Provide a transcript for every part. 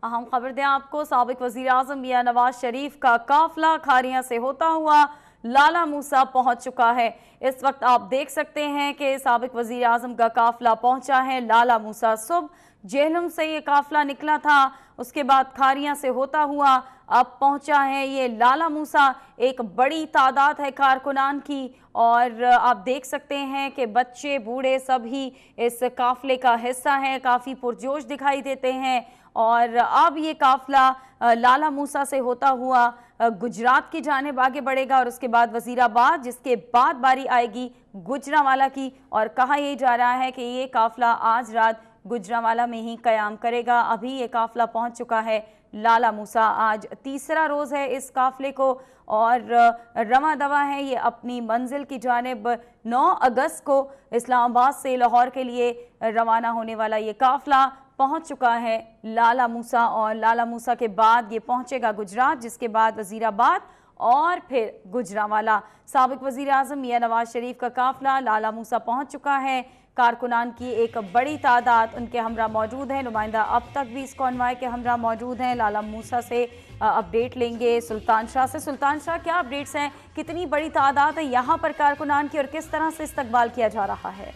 अहम खबर दें आपको, साबिक वज़ीर आज़म मियां नवाज शरीफ का काफिला खारियां से होता हुआ लाला मूसा पहुंच चुका है। इस वक्त आप देख सकते हैं कि साबिक वज़ीर आज़म का काफिला पहुंचा है लाला मूसा। सुबह जेहलम से ये काफिला निकला था, उसके बाद खारियां से होता हुआ अब पहुंचा है ये लाला मूसा। एक बड़ी तादाद है कारकुनान की और आप देख सकते हैं कि बच्चे बूढ़े सभी इस काफिले का हिस्सा हैं, काफ़ी पुरजोश दिखाई देते हैं। और अब ये काफिला लाला मूसा से होता हुआ गुजरात की जानिब आगे बढ़ेगा और उसके बाद वज़ीराबाद, जिसके बाद बारी आएगी गुजरांवाला की। और कहा यह जा रहा है कि ये काफिला आज रात गुजरांवाला में ही क़याम करेगा। अभी ये काफिला पहुंच चुका है लाला मूसा। आज तीसरा रोज़ है इस काफिले को और रवा दवा है ये अपनी मंजिल की जानिब। 9 अगस्त को इस्लामाबाद से लाहौर के लिए रवाना होने वाला ये काफिला पहुंच चुका है लाला मूसा और लाला मूसा के बाद ये पहुंचेगा गुजरात, जिसके बाद वज़ीराबाद और फिर गुजरांवाला। साबिक वज़ीर आज़म मियां नवाज शरीफ का काफिला लाला मूसा पहुंच चुका है। कारकुनान की एक बड़ी तादाद उनके हमरा मौजूद है। नुमाइंदा अब तक भी इस कॉन्वॉय के हमरा मौजूद हैं। लाला मूसा से अपडेट लेंगे सुल्तान शाह से। सुल्तान शाह, क्या अपडेट्स हैं, कितनी बड़ी तादाद है यहाँ पर कारकुनान की और किस तरह से इस्तकबाल किया जा रहा है?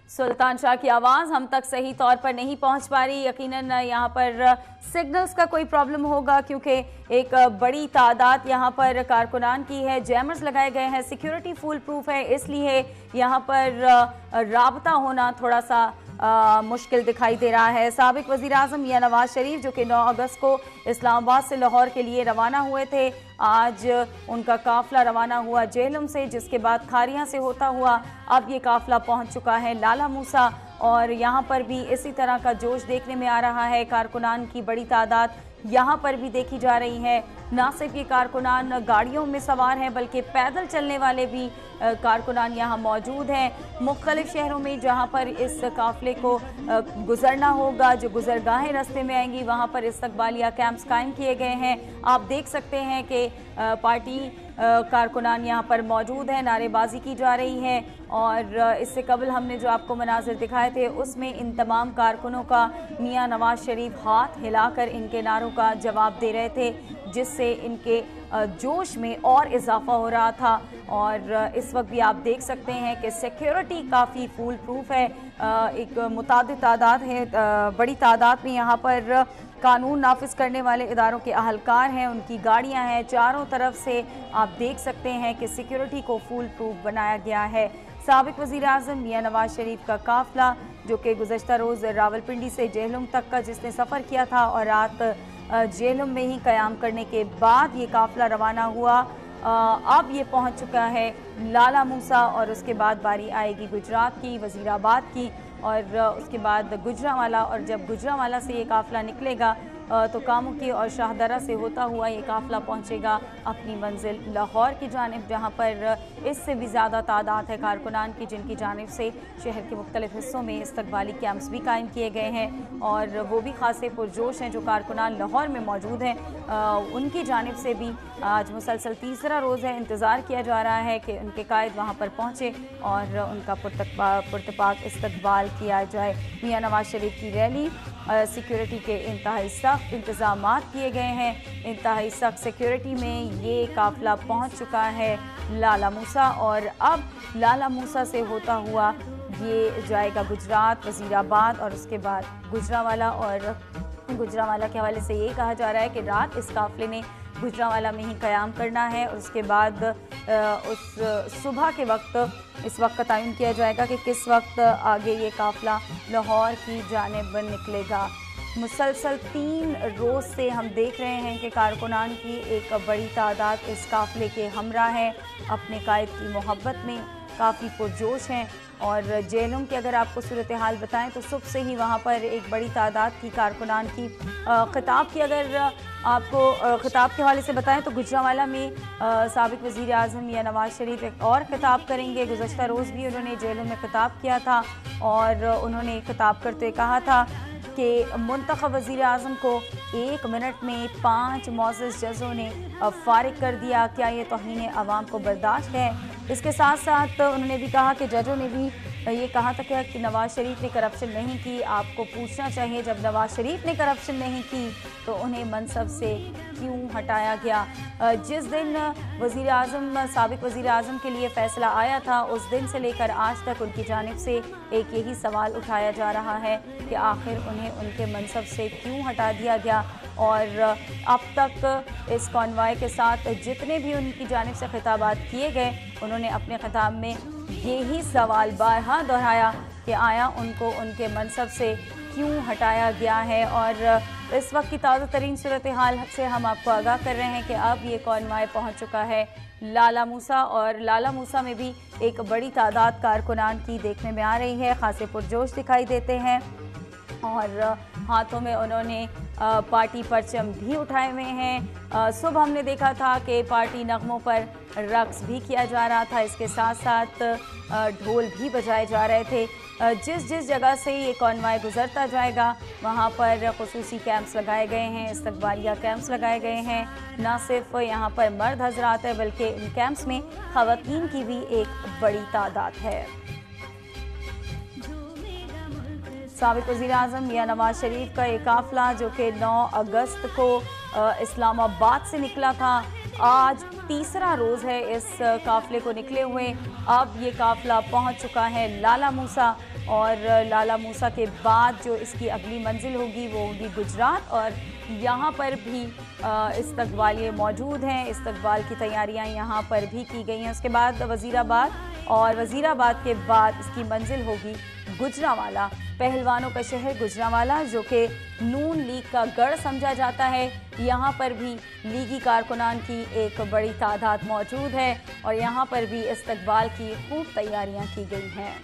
सुल्तान शाह की आवाज़ हम तक सही तौर पर नहीं पहुंच पा रही। यकीनन यहाँ पर सिग्नल्स का कोई प्रॉब्लम होगा क्योंकि एक बड़ी तादाद यहाँ पर कारकुनान की है। जैमर्स लगाए गए हैं, सिक्योरिटी फुल प्रूफ है, इसलिए यहाँ पर राबता होना थोड़ा सा मुश्किल दिखाई दे रहा है। साबिक वज़ीर आज़म मियां नवाज शरीफ जो कि 9 अगस्त को इस्लामाबाद से लाहौर के लिए रवाना हुए थे, आज उनका काफिला रवाना हुआ जेहलम से, जिसके बाद खारियां से होता हुआ अब ये काफिला पहुंच चुका है लाला मूसा। और यहाँ पर भी इसी तरह का जोश देखने में आ रहा है। कारकुनान की बड़ी तादाद यहाँ पर भी देखी जा रही है। ना सिर्फ ये कारकुनान गाड़ियों में सवार हैं बल्कि पैदल चलने वाले भी कारकुनान यहाँ मौजूद हैं। मुख्तलिफ शहरों में जहाँ पर इस काफिले को गुजरना होगा, जो गुजरगाहें रास्ते में आएंगी, वहाँ पर इस्तकबालिया कैंप्स कायम किए गए हैं। आप देख सकते हैं कि पार्टी कारकुनान यहाँ पर मौजूद हैं, नारेबाजी की जा रही है। और इससे कबल हमने जो आपको मनाजिर दिखाए थे उसमें इन तमाम कारकुनों का मियां नवाज शरीफ हाथ हिलाकर इनके नारों का जवाब दे रहे थे, जिससे इनके जोश में और इजाफा हो रहा था। और इस वक्त भी आप देख सकते हैं कि सिक्योरिटी काफ़ी फुल प्रूफ है। एक मुतादिद तादाद है, बड़ी तादाद में यहाँ पर कानून नाफिज करने वाले इदारों के अहलकार हैं, उनकी गाड़ियाँ हैं। चारों तरफ से आप देख सकते हैं कि सिक्योरिटी को फुल प्रूफ बनाया गया है। साबिक वज़ीर आज़म मियां नवाज शरीफ का काफिला जो कि गुज़श्ता रोज़ रावलपिंडी से जेहलम तक का जिसने सफ़र किया था और रात जेहलम में ही क़याम करने के बाद ये काफिला रवाना हुआ, अब ये पहुंच चुका है लाला मूसा। और उसके बाद बारी आएगी गुजरात की, वज़ीराबाद की और उसके बाद गुजरांवाला। और जब गुजरांवाला से ये काफिला निकलेगा तो कामुकी और शाहदरा से होता हुआ ये काफिला पहुंचेगा अपनी मंजिल लाहौर की जानिब, जहां पर इससे भी ज़्यादा तादाद है कारकुनान की, जिनकी जानिब से शहर के मुख्तलिफ हिस्सों में इस्तकबाली कैंप्स भी कायम किए गए हैं। और वो भी खासे पुरजोश हैं जो कारकुनान लाहौर में मौजूद हैं, उनकी जानिब से भी आज मुसलसल तीसरा रोज़ है। इंतज़ार किया जा रहा है कि उनके कायद वहाँ पर पहुँचे और उनका पुरतपाक इस्तकबाल किया जाए। मियां नवाज शरीफ की रैली, सिक्योरिटी के इंतहाई सख्त इंतज़ामात किए गए हैं। इंतहाई सख्त सिक्योरिटी में ये काफिला पहुंच चुका है लाला मूसा और अब लाला मूसा से होता हुआ ये जाएगा गुजरात, वज़ीराबाद और उसके बाद गुजरांवाला। और गुजरांवाला के हवाले से ये कहा जा रहा है कि रात इस काफिले ने गुजरांवाला में ही क़याम करना है और उसके बाद उस सुबह के वक्त इस वक्त का तयन किया जाएगा कि किस वक्त आगे ये काफिला लाहौर की जानिब निकलेगा। मुसलसल 3 रोज़ से हम देख रहे हैं कि कारकुनान की एक बड़ी तादाद इस काफिले के हमरा है, अपने कायद की मोहब्बत में काफ़ी पुरजोश हैं। और जेहलम की अगर आपको सूरत हाल बताएं तो सुबह से ही वहाँ पर एक बड़ी तादाद की कारकुनान की। ख़िताब की अगर आपको ख़िताब के हवाले से बताएं तो गुजरांवाला में साबिक वज़ीर आज़म मियां नवाज शरीफ एक और ख़िताब करेंगे। गुज़श्ता रोज़ भी उन्होंने जेहलम में ख़िताब किया था और उन्होंने ख़िताब करते कहा था कि मुंतख़ब वज़ीर आज़म को 1 मिनट में 5 मुअज़्ज़ज़ जजों ने फ़ारिग कर दिया, क्या ये तौहीन अवाम को बर्दाश्त है। इसके साथ साथ उन्होंने भी कहा कि जजों ने भी ये कहा था कि नवाज शरीफ ने करप्शन नहीं की। आपको पूछना चाहिए, जब नवाज शरीफ ने करप्शन नहीं की तो उन्हें मनसब से क्यों हटाया गया। जिस दिन वज़ीर आज़म, साबिक़ वज़ीर आज़म के लिए फ़ैसला आया था, उस दिन से लेकर आज तक उनकी जानिब से एक यही सवाल उठाया जा रहा है कि आखिर उन्हें उनके मनसब से क्यों हटा दिया गया। और अब तक इस कॉन्वॉय के साथ जितने भी उनकी जानिब से खिताबात किए गए, उन्होंने अपने खिताब में यही सवाल बारहा दोहराया कि आया उनको उनके मनसब से क्यों हटाया गया है। और इस वक्त की ताज़ा तरीन सूरत हाल से हम आपको आगाह कर रहे हैं कि अब ये कॉन्वॉय पहुंच चुका है लाला मूसा, और लाला मूसा में भी एक बड़ी तादाद कारकुनान की देखने में आ रही है। खासे पुरजोश दिखाई देते हैं और हाथों में उन्होंने पार्टी परचम भी उठाए हुए हैं। सुबह हमने देखा था कि पार्टी नगमों पर रक्स भी किया जा रहा था, इसके साथ साथ ढोल भी बजाए जा रहे थे। जिस जिस जगह से ये कॉन्वॉय गुजरता जाएगा वहाँ पर खुसूसी कैंप्स लगाए गए हैं, इस्तकबालिया कैंप्स लगाए गए हैं। न सिर्फ यहाँ पर मर्द हजरात है बल्कि इन कैंप्स में ख़वातीन की भी एक बड़ी तादाद है। साबिक़ वज़ीर आज़म मियां नवाज शरीफ का एक काफ़िला जो कि 9 अगस्त को इस्लामाबाद से निकला था, आज तीसरा रोज़ है इस काफ़िले को निकले हुए। अब ये काफ़िला पहुंच चुका है लाला मूसा, और लाला मूसा के बाद जो इसकी अगली मंजिल होगी वो होगी गुजरात। और यहाँ पर भी इस्तकबालिये मौजूद हैं, इस्तकबाल की तैयारियाँ यहाँ पर भी की गई हैं। उसके बाद वज़ीराबाद, और वज़ीराबाद के बाद इसकी मंजिल होगी गुजरांवाला, पहलवानों का शहर गुजरांवाला, जो कि नून लीग का गढ़ समझा जाता है। यहाँ पर भी लीगी कारकुनान की एक बड़ी तादाद मौजूद है और यहाँ पर भी इस्तकबाल की खूब तैयारियाँ की गई हैं।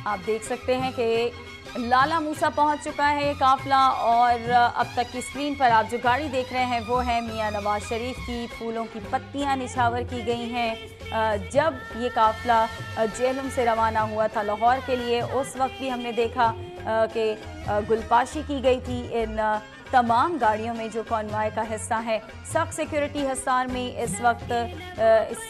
आप देख सकते हैं कि लाला मूसा पहुंच चुका है काफ़िला, और अब तक की स्क्रीन पर आप जो गाड़ी देख रहे हैं वो है मियां नवाज शरीफ की। फूलों की पत्तियां निछावर की गई हैं। जब ये काफ़िला जेहलम से रवाना हुआ था लाहौर के लिए, उस वक्त भी हमने देखा कि गुलपाशी की गई थी इन तमाम गाड़ियों में जो कॉन्वॉय का हिस्सा है। सख्त सिक्योरिटी हिसार में इस वक्त इस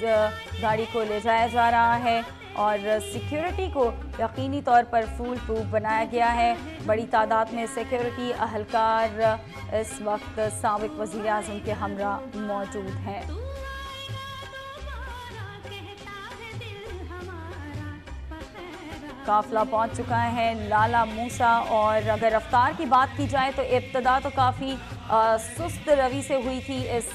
गाड़ी को ले जाया जा रहा है और सिक्योरिटी को यकीनी तौर पर फूल प्रूफ बनाया गया है। बड़ी तादाद में सिक्योरिटी अहलकार इस वक्त साबिक़ वज़ीर आज़म के हमरा मौजूद हैं। काफ़िला पहुंच चुका है लाला मूसा, और अगर रफ्तार की बात की जाए तो इब्तदा तो काफ़ी सुस्त रवि से हुई थी इस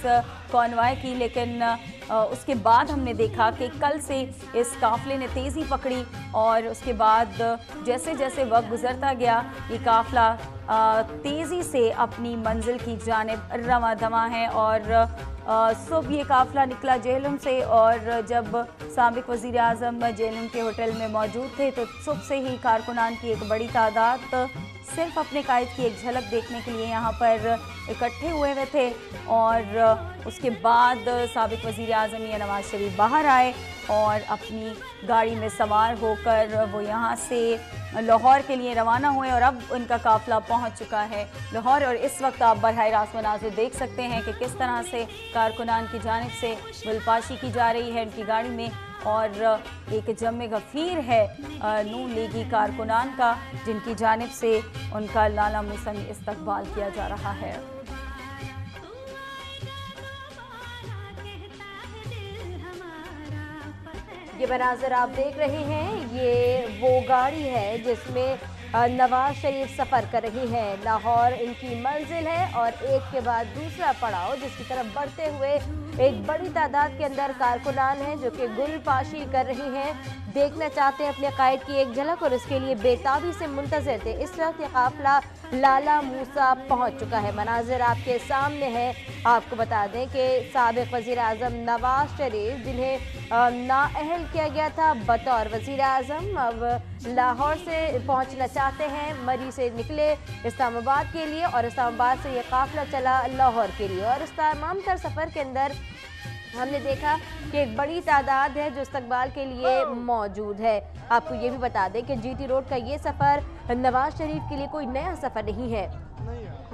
कॉन्वॉय की, लेकिन उसके बाद हमने देखा कि कल से इस काफ़िले ने तेज़ी पकड़ी, और उसके बाद जैसे जैसे वक्त गुजरता गया ये काफ़िला तेज़ी से अपनी मंजिल की जानिब रवां दवा है। और सुबह ये काफ़िला निकला जेहलम से, और जब साबिक़ वज़ीर आज़म जेहलम के होटल में मौजूद थे तो सुबह से ही कारकुनान की एक बड़ी तादाद सिर्फ अपने कायद की एक झलक देखने के लिए यहाँ पर इकट्ठे हुए थे। और उसके बाद साबिक़ वज़ीर आज़म मियां नवाज शरीफ बाहर आए और अपनी गाड़ी में सवार होकर वो यहाँ से लाहौर के लिए रवाना हुए, और अब उनका काफ़िला पहुँच चुका है लाहौर। और इस वक्त आप बरहाए रास्त मनाज़िर देख सकते हैं कि किस तरह से कारकुनान की जानिब से गुलपाशी की जा रही है उनकी गाड़ी में, और एक जम्मे गफ़ीर है नून लीगी कारकुनान का, जिनकी जानिब से उनका लाला मूसा में इस्तकबाल किया जा रहा है। ये मनाज़िर आप देख रहे हैं, ये वो गाड़ी है जिसमें नवाज शरीफ सफ़र कर रही हैं। लाहौर इनकी मंजिल है और एक के बाद दूसरा पड़ाव जिसकी तरफ बढ़ते हुए एक बड़ी तादाद के अंदर कारकुनान हैं जो कि गुलपाशी कर रही हैं, देखना चाहते हैं अपने कायद की एक झलक, और इसके लिए बेताबी से मुंतज़िर थे। इस वक्त ये काफ़िला लाला मूसा पहुंच चुका है। मनाज़िर आपके सामने है। आपको बता दें कि साबिक़ वज़ीर आज़म नवाज शरीफ, जिन्हें नाअहल किया गया था बतौर वज़ीर आज़म, अब लाहौर से पहुंचना चाहते हैं। मरी से निकले इस्लामाबाद के लिए और इस्लामाबाद से ये काफ़िला चला लाहौर के लिए, और इस तमाम तर सफ़र के अंदर हमने देखा कि एक बड़ी तादाद है जो इस्तकबाल के लिए मौजूद है। आपको ये भी बता दें कि जीटी रोड का ये सफ़र नवाज शरीफ के लिए कोई नया सफ़र नहीं है।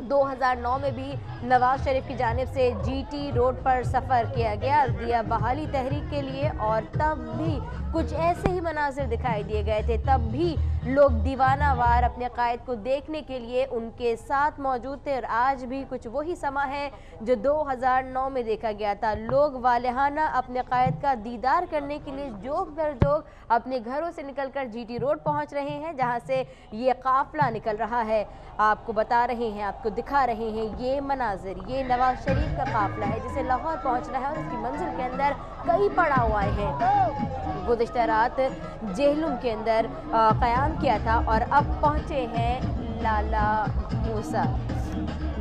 2009 में भी नवाज शरीफ की जानिब से जीटी रोड पर सफ़र किया गया दिया बहाली तहरीक के लिए, और तब भी कुछ ऐसे ही मनाजिर दिखाई दिए गए थे। तब भी लोग दीवाना वार अपने कायद को देखने के लिए उनके साथ मौजूद थे, और आज भी कुछ वही समा है जो 2009 में देखा गया था। लोग वालिहाना अपने कायद का दीदार करने के लिए जोग दर जोग अपने घरों से निकलकर जीटी रोड पहुंच रहे हैं, जहां से ये काफिला निकल रहा है। आपको बता रहे हैं, आपको दिखा रहे हैं ये मनाजिर, ये नवाज शरीफ का काफिला है जिसे लाहौर पहुंचना है, और उसकी मंजिल के अंदर कई पड़ाव आए हैं। गुज़िश्ता रात जेहलुम के अंदर क़याम किया था और अब पहुंचे हैं लाला मूसा।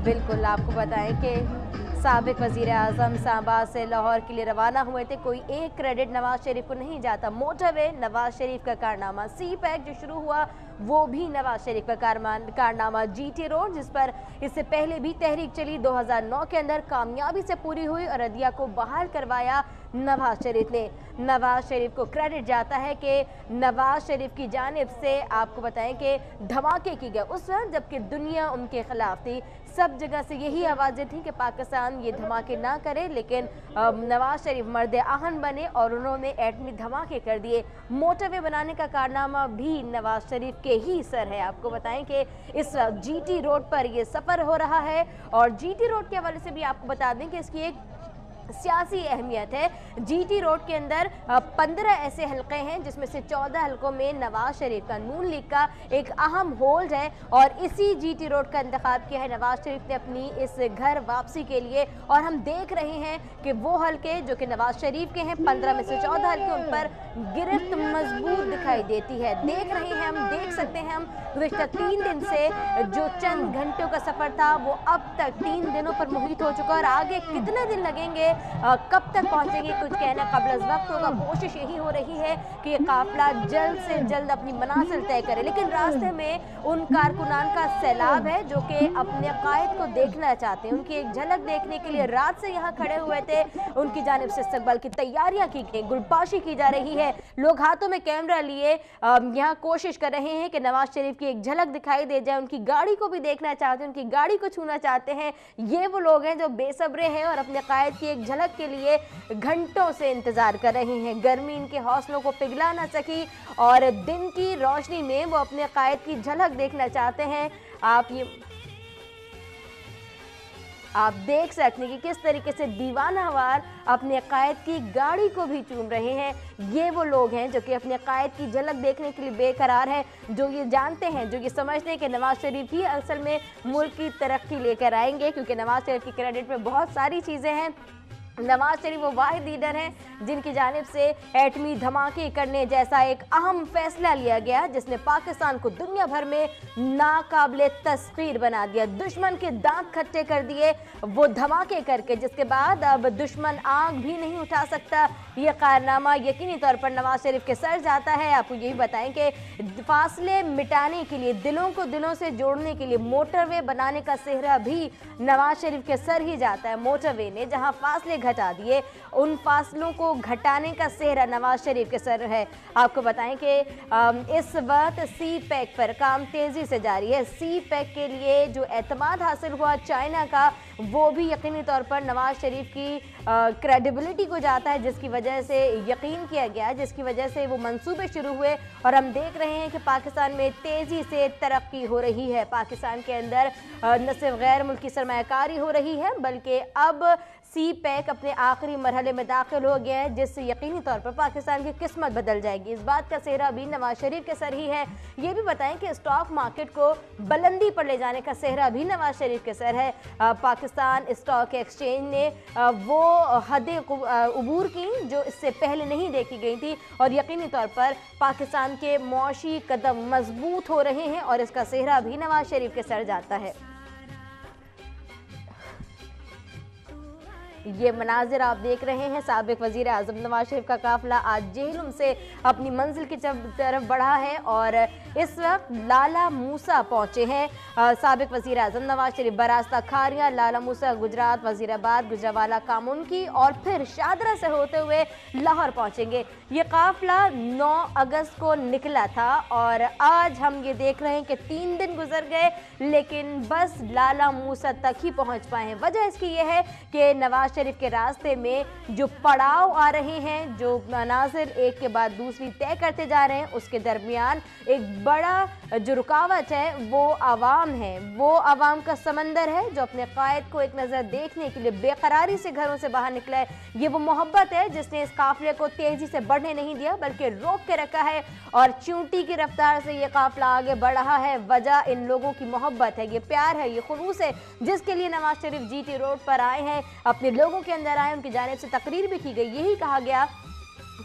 बिल्कुल आपको बताएं कि साबिक वज़ीर आज़म सांबा से लाहौर के लिए रवाना हुए थे। कोई एक क्रेडिट नवाज शरीफ को नहीं जाता। मोटरवे नवाज शरीफ का कारनामा, सी पैक जो शुरू हुआ वो भी नवाज शरीफ का कारनामा, जीटी रोड जिस पर इससे पहले भी तहरीक चली 2009 के अंदर कामयाबी से पूरी हुई और अदिया को बहाल करवाया नवाज शरीफ ने। नवाज शरीफ को क्रेडिट जाता है कि नवाज शरीफ की जानिब से आपको बताएं कि धमाके की गए उस वक्त जबकि दुनिया उनके खिलाफ थी। सब जगह से यही आवाज़ें थी कि पाकिस्तान ये धमाके ना करे, लेकिन नवाज शरीफ मर्द आहन बने और उन्होंने एटमी धमाके कर दिए। मोटरवे बनाने का कारनामा भी नवाज शरीफ के ही सर है। आपको बताएं कि इस वक्त जीटी रोड पर ये सफ़र हो रहा है, और जीटी रोड के हवाले से भी आपको बता दें कि इसकी एक सियासी अहमियत है। जीटी रोड के अंदर 15 ऐसे हलके हैं जिसमें से 14 हलकों में नवाज शरीफ का नून लीग का एक अहम होल्ड है, और इसी जीटी रोड का इंतखाब किया है नवाज शरीफ ने अपनी इस घर वापसी के लिए। और हम देख रहे हैं कि वो हलके जो कि नवाज शरीफ के हैं, 15 में से 14 हलके उन पर गिरफ्त मजबूत दिखाई देती है। देख रहे हैं, हम देख सकते हैं, हम गुज़िश्ता 3 दिन से जो चंद घंटों का सफ़र था वो अब तक 3 दिनों पर मुहित हो चुका है, और आगे कितने दिन लगेंगे, कब तक पहुंचेंगे, कुछ कहना कबल वक्त होगा। कोशिश यही हो रही है कि ये काफिला जल्द से जल्द अपनी मनासिल तय करे, लेकिन रास्ते में उन कारकुनान का सैलाब है जो कि अपने कायद को देखना चाहते हैं। उनकी एक झलक देखने के लिए रात से यहाँ खड़े हुए थे। उनकी जानिब से इस्तकबाल की तैयारियां की गई, गुलपाशी की जा रही है। लोग हाथों में कैमरा लिए यहाँ कोशिश कर रहे हैं कि नवाज शरीफ की एक झलक दिखाई दे जाए। उनकी गाड़ी को भी देखना चाहते हैं, उनकी गाड़ी को छूना चाहते हैं। ये वो लोग हैं जो बेसब्रे हैं और अपने कायद की एक झलक के लिए घंटों से इंतजार कर रहे हैं। गर्मी इनके हौसलों को पिघला ना सकी और दिन की रोशनी में वो अपने कायद की झलक देखना चाहते हैं। आप देख सकते हैं कि किस तरीके से दीवानावार अपने कायद की गाड़ी को भी चूम रहे हैं। ये वो लोग हैं जो कि अपने कायद की झलक देखने के लिए बेकरार हैं, जो ये जानते हैं, जो ये समझते हैं कि नवाज शरीफ ही असल में मुल्क की तरक्की लेकर आएंगे, क्योंकि नवाज शरीफ की क्रेडिट में बहुत सारी चीज़ें हैं। नवाज शरीफ वो वाहिद लीडर हैं जिनकी जानिब से एटमी धमाके करने जैसा एक अहम फैसला लिया गया, जिसने पाकिस्तान को दुनिया भर में नाकाबिले तस्खीर बना दिया, दुश्मन के दांत खट्टे कर दिए वो धमाके करके, जिसके बाद अब दुश्मन आंख भी नहीं उठा सकता। ये कारनामा यकीनी तौर पर नवाज शरीफ के सर जाता है। आपको यही बताएं कि फासले मिटाने के लिए, दिलों को दिलों से जोड़ने के लिए मोटरवे बनाने का सेहरा भी नवाज शरीफ के सर ही जाता है। मोटरवे ने जहां फासले घटा दिए, उन फासलों को घटाने का सेहरा नवाज शरीफ के सर है। आपको बताएं कि इस वक्त सी पैक पर काम तेजी से जारी है। सी पैक के लिए जो एतमाद हासिल हुआ चाइना का, वो भी यकीनी तौर पर नवाज शरीफ की क्रेडिबिलिटी को जाता है, जिसकी वजह से यकीन किया गया, जिसकी वजह से वो मंसूबे शुरू हुए। और हम देख रहे हैं कि पाकिस्तान में तेज़ी से तरक्की हो रही है। पाकिस्तान के अंदर न सिर्फ गैर मुल्की सरमायाकारी हो रही है, बल्कि अब सी पैक अपने आखिरी मरहले में दाखिल हो गया है, जिससे यकीनी तौर पर पाकिस्तान की किस्मत बदल जाएगी। इस बात का सेहरा भी नवाज शरीफ के सर ही है। ये भी बताएं कि स्टॉक मार्केट को बुलंदी पर ले जाने का सेहरा भी नवाज शरीफ के सर है। पाकिस्तान स्टॉक एक्सचेंज ने वो हदें अबूर की जो इससे पहले नहीं देखी गई थी, और यकीनी तौर पर पाकिस्तान के मौशी कदम मजबूत हो रहे हैं, और इसका सेहरा भी नवाज शरीफ के सर जाता है। ये मनाजिर आप देख रहे हैं। साबिक वज़ीर आज़म नवाज शरीफ का काफिला आज जेहलम से अपनी मंजिल की तरफ बढ़ा है और इस वक्त लाला मूसा पहुंचे हैं। साबिक वज़ीर आज़म नवाज शरीफ बरास्ता खारियां, लाला मूसा गुजरात, वज़ीराबाद, गुजरावाला कामुनकी और फिर शादरा से होते हुए लाहौर पहुंचेंगे। ये काफिला 9 अगस्त को निकला था और आज हम ये देख रहे हैं कि 3 दिन गुजर गए लेकिन बस लाला मूसा तक ही पहुंच पाए हैं। वजह इसकी ये है कि नवाज शरीफ के रास्ते में जो पड़ाव आ रहे हैं, जो मनाजिर एक के बाद दूसरी तय करते जा रहे हैं, उसके दरमियान एक बड़ा जो रुकावट है वो आवाम है। वो आवाम का समंदर है जो अपने कायद को एक नज़र देखने के लिए बेकरारी से घरों से बाहर निकला है। ये वो मोहब्बत है जिसने इस काफिले को तेजी से बढ़ने नहीं दिया बल्कि रोक के रखा है और चींटी की रफ्तार से ये काफिला आगे बढ़ रहा है। वजह इन लोगों की मोहब्बत है, ये प्यार है, ये खुलूस है जिसके लिए नवाज शरीफ जीटी रोड पर आए हैं, अपने लोगों के अंदर आए। उनकी जानिब से तकरीर भी की गई, यही कहा गया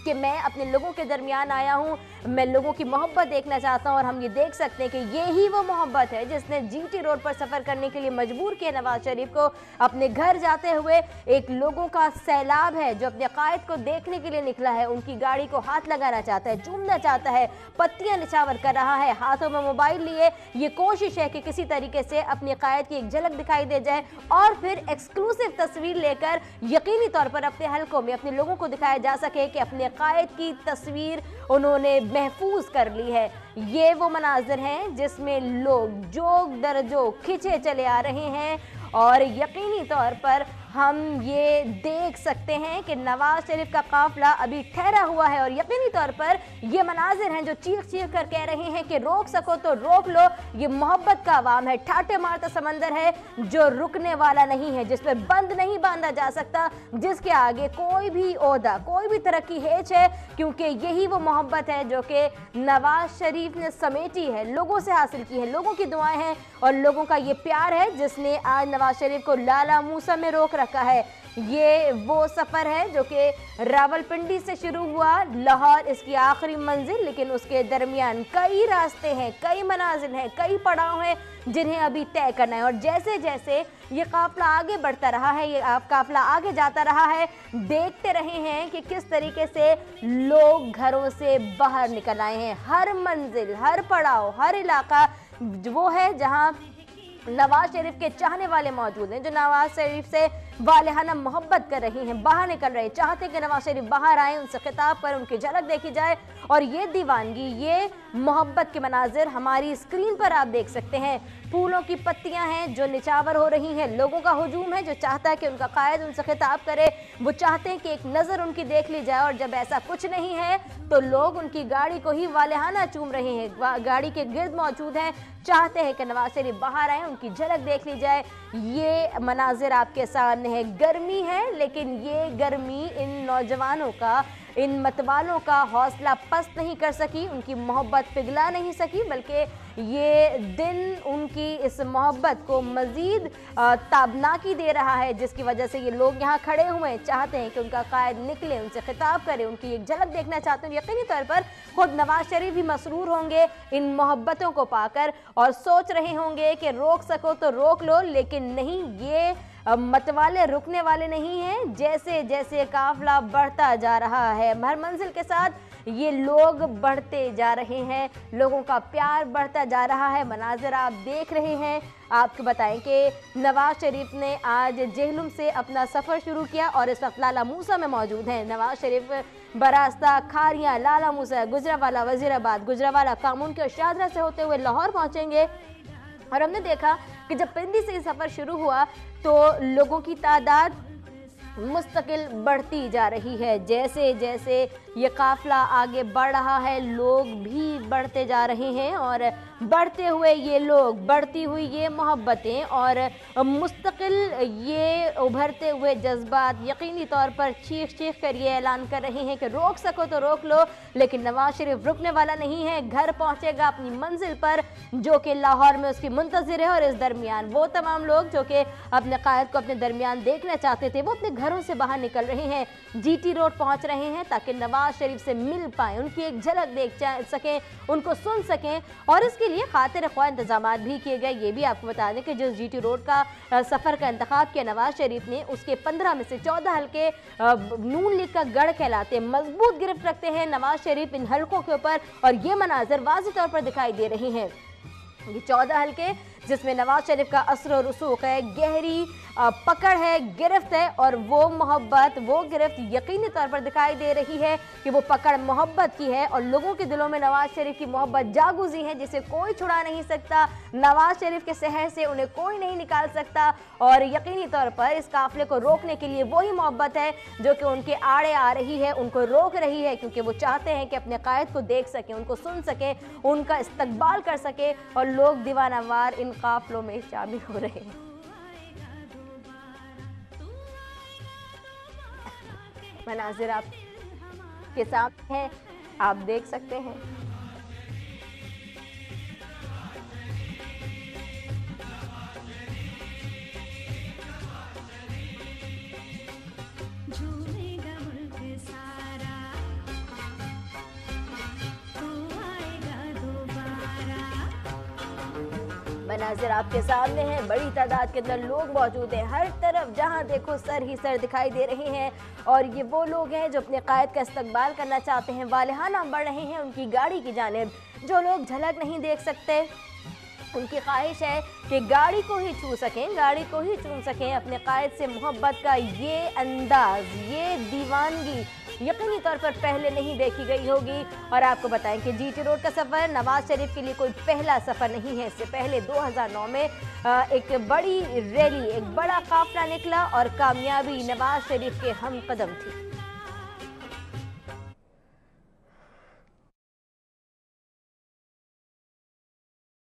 कि मैं अपने लोगों के दरमियान आया हूँ, मैं लोगों की मोहब्बत देखना चाहता हूँ। और हम ये देख सकते हैं कि यही वो मोहब्बत है जिसने जीटी रोड पर सफ़र करने के लिए मजबूर किया नवाज शरीफ को। अपने घर जाते हुए एक लोगों का सैलाब है जो अपने कायद को देखने के लिए निकला है, उनकी गाड़ी को हाथ लगाना चाहता है, चूमना चाहता है, पत्तियां निछावर कर रहा है, हाथों में मोबाइल लिए। ये कोशिश है कि किसी तरीके से अपने कायद की एक झलक दिखाई दे जाए और फिर एक्सक्लूसिव तस्वीर लेकर यकीनी तौर पर अपने हलकों में अपने लोगों को दिखाया जा सके कि अपने कायद की तस्वीर उन्होंने महफूज कर ली है। ये वो मनाजिर हैं जिसमें लोग जोग दर जोग खिंचे चले आ रहे हैं और यकीनी तौर पर हम ये देख सकते हैं कि नवाज शरीफ का काफिला अभी ठहरा हुआ है और यकीनी तौर पर ये मनाजिर हैं जो चीख चीख कर कह रहे हैं कि रोक सको तो रोक लो। ये मोहब्बत का अवाम है, ठाटे मारता समंदर है जो रुकने वाला नहीं है, जिस पर बंद नहीं बांधा जा सकता, जिसके आगे कोई भी ओहदा, कोई भी तरह की हेच है, क्योंकि यही वो मोहब्बत है जो कि नवाज शरीफ ने समेटी है, लोगों से हासिल की है। लोगों की दुआएं हैं और लोगों का ये प्यार है जिसने आज नवाज शरीफ को लाला मूसा में रोक रखा है। ये वो सफ़र है जो कि रावलपिंडी से शुरू हुआ, लाहौर इसकी आखिरी मंजिल, लेकिन उसके दरमियान कई रास्ते हैं, कई मनाजिल हैं, कई पड़ाव हैं जिन्हें अभी तय करना है। और जैसे जैसे ये काफिला आगे बढ़ता रहा है, ये काफिला आगे जाता रहा है, देखते रहे हैं कि किस तरीके से लोग घरों से बाहर निकल आए हैं। हर मंजिल, हर पड़ाव, हर इलाका वो है जहाँ नवाज शरीफ के चाहने वाले मौजूद हैं, जो नवाज शरीफ से वालिहाना मोहब्बत कर रही हैं, बाहर निकल रहे, चाहते हैं कि नवाज शरीफ बाहर आए, उनसे खिताब करें, उनकी झलक देखी जाए। और ये दीवानगी, ये मोहब्बत के मनाजिर हमारी स्क्रीन पर आप देख सकते हैं। फूलों की पत्तियां हैं जो निछावर हो रही हैं, लोगों का हुजूम है जो चाहता है कि उनका कायद उनसे खिताब करे, वो चाहते हैं कि एक नज़र उनकी देख ली जाए। और जब ऐसा कुछ नहीं है तो लोग उनकी गाड़ी को ही वालिहाना चूम रहे हैं, गाड़ी के गिर्द मौजूद हैं, चाहते हैं कि नवाज शरीफ बाहर आए, उनकी झलक देख ली जाए। ये मनाजिर आपके सामने है। गर्मी है लेकिन ये गर्मी इन नौजवानों का, इन मतवालों का हौसला पस्त नहीं कर सकी, उनकी मोहब्बत पिघला नहीं सकी, बल्कि ये दिन उनकी इस मोहब्बत को मज़ीद ताबनाकी दे रहा है, जिसकी वजह से ये लोग यहाँ खड़े हुए हैं, चाहते हैं कि उनका कायद निकले, उनसे खिताब करे, उनकी एक झलक देखना चाहते हैं। यकीनी तौर पर खुद नवाज शरीफ भी मसरूर होंगे इन मोहब्बतों को पाकर और सोच रहे होंगे कि रोक सको तो रोक लो, लेकिन नहीं, ये मतवाले रुकने वाले नहीं हैं। जैसे जैसे काफिला बढ़ता जा रहा है, हर मंजिल के साथ ये लोग बढ़ते जा रहे हैं, लोगों का प्यार बढ़ता जा रहा है। मनाजिर आप देख रहे हैं। आपको बताएं कि नवाज शरीफ ने आज जेहलम से अपना सफ़र शुरू किया और इस वक्त लाला मूसा में मौजूद हैं। नवाज शरीफ बरास्ता खारियां, लाला मूसा, गुजरावाला, वज़ीराबाद, गुजरावाला कामुन के शादरा से होते हुए लाहौर पहुँचेंगे। और हमने देखा कि जब पिंडी से सफ़र शुरू हुआ तो लोगों की तादाद मुस्तकिल बढ़ती जा रही है। जैसे जैसे ये काफिला आगे बढ़ रहा है, लोग भी बढ़ते जा रहे हैं और बढ़ते हुए ये लोग, बढ़ती हुई ये मोहब्बतें और मुस्तकिल ये उभरते हुए जज्बात यकीनी तौर पर चीख चीख कर ये ऐलान कर रहे हैं कि रोक सको तो रोक लो, लेकिन नवाज शरीफ रुकने वाला नहीं है। घर पहुंचेगा अपनी मंजिल पर जो कि लाहौर में उसकी मुंतज़िर है। और इस दरमियान वो तमाम लोग जो कि अपने कायद को अपने दरमियान देखना चाहते थे, वो अपने घरों से बाहर निकल रहे हैं, जीटी रोड पहुंच रहे हैं ताकि नवाज शरीफ से मिल पाएँ, उनकी एक झलक देख सकें, उनको सुन सकें। और इसके इसके लिए खातिर ख्वाह इंतजाम भी किए गए। ये भी आपको बता दें कि जिस GT रोड का सफ़र का इंतखाब किया नवाज शरीफ ने, उसके 15 में से 14 हल्के नून लीग का गढ़ कहलाते मजबूत गिरफ्त रखते हैं नवाज शरीफ इन हल्कों के ऊपर, और ये मनाजर वाज़ेह तौर पर दिखाई दे रहे हैं। ये 14 हल्के जिसमें नवाज शरीफ का असर और रसूख है, गहरी पकड़ है, गिरफ्त है, और वो मोहब्बत, वो गिरफ्त यकीनी तौर पर दिखाई दे रही है कि वो पकड़ मोहब्बत की है, और लोगों के दिलों में नवाज शरीफ की मोहब्बत जागुज़ी है जिसे कोई छुड़ा नहीं सकता। नवाज शरीफ के शहर से उन्हें कोई नहीं निकाल सकता, और यकीनी तौर पर इस काफिले को रोकने के लिए वही मोहब्बत है जो कि उनके आड़े आ रही है, उनको रोक रही है, क्योंकि वो चाहते हैं कि अपने कायद को देख सकें, उनको सुन सकें, उनका इस्तकबाल कर सकें, और लोग दीवानावार इन काफिलों में शामिल हो रहे हैं। मनाजिर आप के सामने हैं, आप देख सकते हैं। मनाजिर आपके सामने हैं, बड़ी तादाद के अंदर लोग मौजूद हैं, हर तरफ जहां देखो सर ही सर दिखाई दे रहे हैं, और ये वो लोग हैं जो अपने कायद का इस्तकबाल करना चाहते हैं, वालिहाना बढ़ रहे हैं उनकी गाड़ी की जानिब। जो लोग झलक नहीं देख सकते, उनकी ख्वाहिश है कि गाड़ी को ही छू सकें, गाड़ी को ही चूम सकें। अपने कायद से मोहब्बत का ये अंदाज, ये दीवानगी यकीनी तौर पर पहले नहीं देखी गई होगी। और आपको बताएं कि GT रोड का सफ़र नवाज शरीफ के लिए कोई पहला सफ़र नहीं है। इससे पहले 2009 में एक बड़ी रैली, एक बड़ा काफिला निकला, और कामयाबी नवाज शरीफ के हम कदम थी।